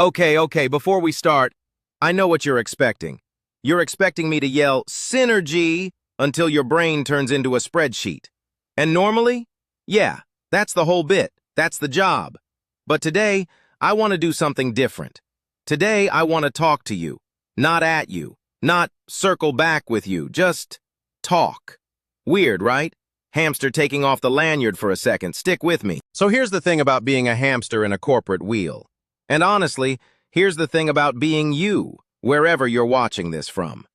Okay, before we start, I know what you're expecting. You're expecting me to yell, "Synergy!" until your brain turns into a spreadsheet. And normally, yeah, that's the whole bit. That's the job. But today, I want to do something different. Today, I want to talk to you, not at you, not circle back with you, just talk. Weird, right? Hamster taking off the lanyard for a second. Stick with me. So here's the thing about being a hamster in a corporate wheel. And honestly, here's the thing about being you, wherever you're watching this from.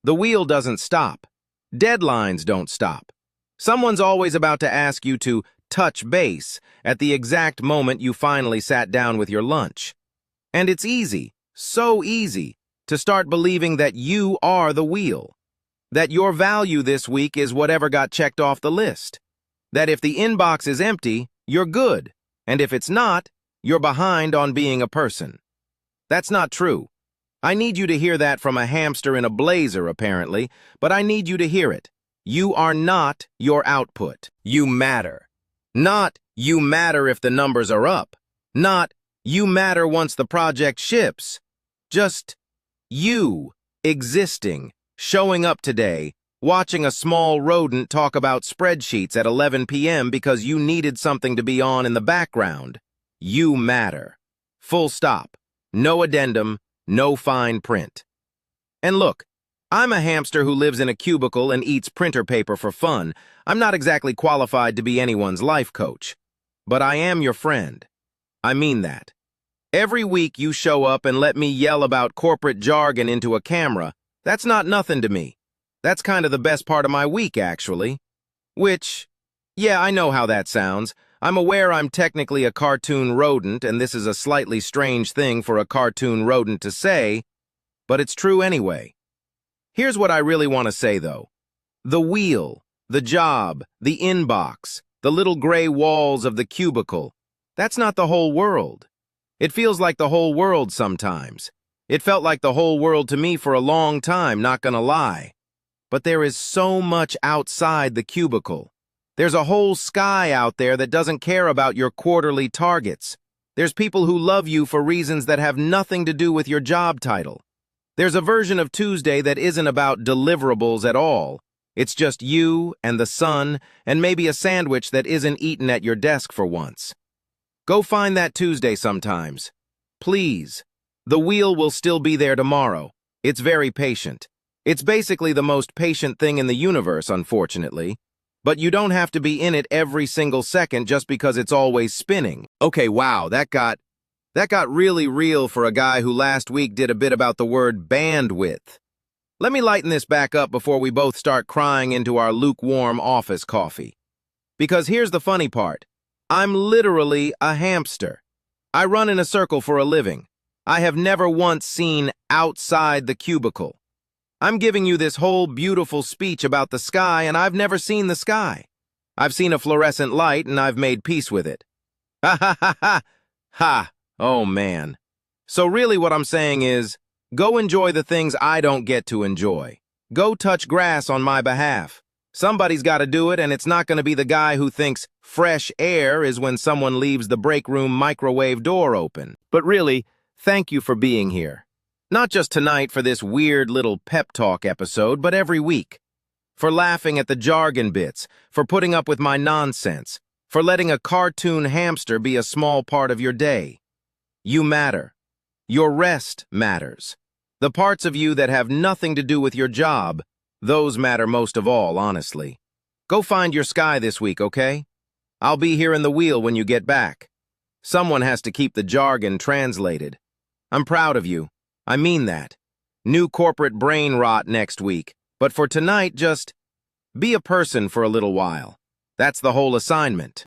The wheel doesn't stop. Deadlines don't stop. Someone's always about to ask you to touch base at the exact moment you finally sat down with your lunch. And it's easy, so easy, to start believing that you are the wheel. That your value this week is whatever got checked off the list. That if the inbox is empty, you're good. And if it's not, you're behind on being a person. That's not true. I need you to hear that from a hamster in a blazer, apparently, but I need you to hear it. You are not your output. You matter. Not you matter if the numbers are up. Not you matter once the project ships. Just you existing, showing up today, watching a small rodent talk about spreadsheets at 11 p.m. because you needed something to be on in the background. You matter. Full stop. No addendum, no fine print. And look, I'm a hamster who lives in a cubicle and eats printer paper for fun. I'm not exactly qualified to be anyone's life coach. But I am your friend. I mean that. Every week you show up and let me yell about corporate jargon into a camera. That's not nothing to me. That's kind of the best part of my week, actually. Which, yeah, I know how that sounds. I'm aware I'm technically a cartoon rodent, and this is a slightly strange thing for a cartoon rodent to say, but it's true anyway. Here's what I really want to say, though. The wheel, the job, the inbox, the little gray walls of the cubicle, that's not the whole world. It feels like the whole world sometimes. It felt like the whole world to me for a long time, not gonna lie. But there is so much outside the cubicle. There's a whole sky out there that doesn't care about your quarterly targets. There's people who love you for reasons that have nothing to do with your job title. There's a version of Tuesday that isn't about deliverables at all. It's just you and the sun and maybe a sandwich that isn't eaten at your desk for once. Go find that Tuesday sometimes. Please. The wheel will still be there tomorrow. It's very patient. It's basically the most patient thing in the universe, unfortunately. But you don't have to be in it every single second just because it's always spinning. Okay, wow, that got really real for a guy who last week did a bit about the word bandwidth. Let me lighten this back up before we both start crying into our lukewarm office coffee. Because here's the funny part. I'm literally a hamster. I run in a circle for a living. I have never once seen outside the cubicle. I'm giving you this whole beautiful speech about the sky, and I've never seen the sky. I've seen a fluorescent light, and I've made peace with it. Ha ha ha ha! Ha! Oh, man. So really what I'm saying is, go enjoy the things I don't get to enjoy. Go touch grass on my behalf. Somebody's got to do it, and it's not going to be the guy who thinks fresh air is when someone leaves the break room microwave door open. But really, thank you for being here. Not just tonight for this weird little pep talk episode, but every week. For laughing at the jargon bits, for putting up with my nonsense, for letting a cartoon hamster be a small part of your day. You matter. Your rest matters. The parts of you that have nothing to do with your job, those matter most of all, honestly. Go find your sky this week, okay? I'll be here in the wheel when you get back. Someone has to keep the jargon translated. I'm proud of you. I mean that. New corporate brain rot next week. But for tonight, just be a person for a little while. That's the whole assignment.